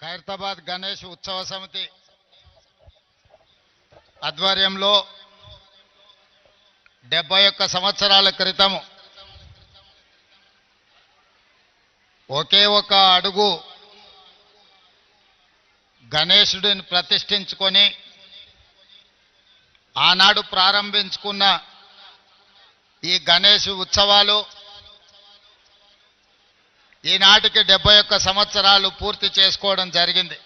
ఖైరతాబాద్ గణేష్ ఉత్సవ సమితి ఆధ్వర్యంలో 71 సంవత్సరాల క్రితం ఒకే ఒక అడుగు గణేశుడిని ప్రతిష్ఠించుకొని ఆనాడు ప్రారంభించుకున్న ఈ గణేష్ ఉత్సవాలు ఈనాటికి 71 సంవత్సరాలు పూర్తి చేసుకోవడం జరిగింది.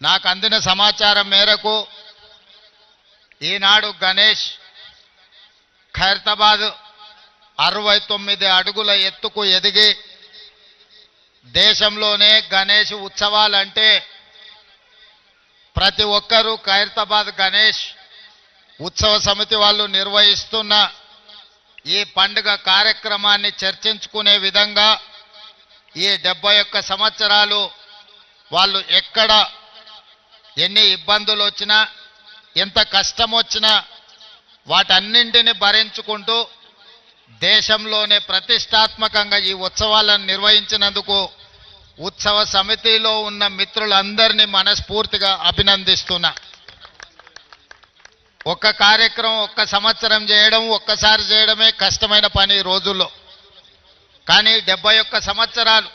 నాకు అందిన సమాచారం మేరకు ఈనాడు గణేష్ ఖైరతాబాద్ 69 అడుగుల ఎత్తుకు ఎదిగి దేశంలోనే గణేష్ ఉత్సవాలంటే ప్రతి ఒక్కరూ ఖైరతాబాద్ గణేష్ ఉత్సవ సమితి వాళ్ళు నిర్వహిస్తున్న ఈ పండుగ కార్యక్రమాన్ని చర్చించుకునే విధంగా ఈ 71 సంవత్సరాలు వాళ్ళు ఎక్కడ ఎన్ని ఇబ్బందులు వచ్చినా ఎంత కష్టం వచ్చినా వాటన్నింటిని భరించుకుంటూ దేశంలోనే ప్రతిష్టాత్మకంగా ఈ ఉత్సవాలను నిర్వహించినందుకు ఉత్సవ సమితిలో ఉన్న మిత్రులందరినీ మనస్ఫూర్తిగా అభినందిస్తున్నా. ఒక్క కార్యక్రమం ఒక్క సంవత్సరం చేయడం ఒక్కసారి చేయడమే కష్టమైన పని ఈ రోజుల్లో. కానీ 71 సంవత్సరాలు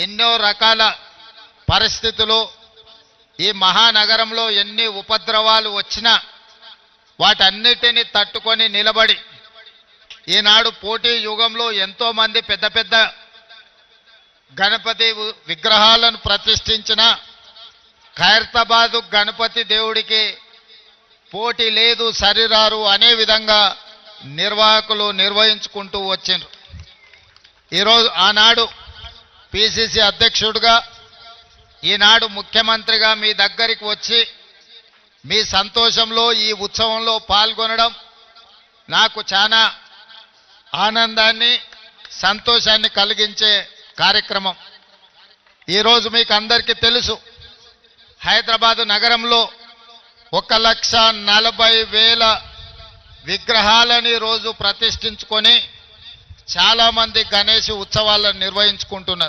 ఎన్నో రకాల పరిస్థితులు ఈ మహానగరంలో ఎన్ని ఉపద్రవాలు వచ్చినా వాటన్నిటిని తట్టుకొని నిలబడి ఈనాడు పోటీ యుగంలో ఎంతో మంది పెద్ద పెద్ద గణపతి విగ్రహాలను ప్రతిష్ఠించిన ఖైరతాబాద్ గణపతి దేవుడికి పోటీ లేదు సరిరారు అనే విధంగా నిర్వాహకులు నిర్వహించుకుంటూ వచ్చిండ్రు. ఈరోజు ఆనాడు పిసిసి అధ్యక్షుడిగా ఈనాడు ముఖ్యమంత్రిగా మీ దగ్గరికి వచ్చి మీ సంతోషంలో ఈ ఉత్సవంలో పాల్గొనడం నాకు చాలా ఆనందాన్ని సంతోషాన్ని కలిగించే కార్యక్రమం. ఈరోజు మీకు అందరికీ తెలుసు, హైదరాబాదు నగరంలో 1,40,000 విగ్రహాలని రోజు ప్రతిష్ఠించుకొని చాలామంది గణేష్ ఉత్సవాలను నిర్వహించుకుంటున్నారు.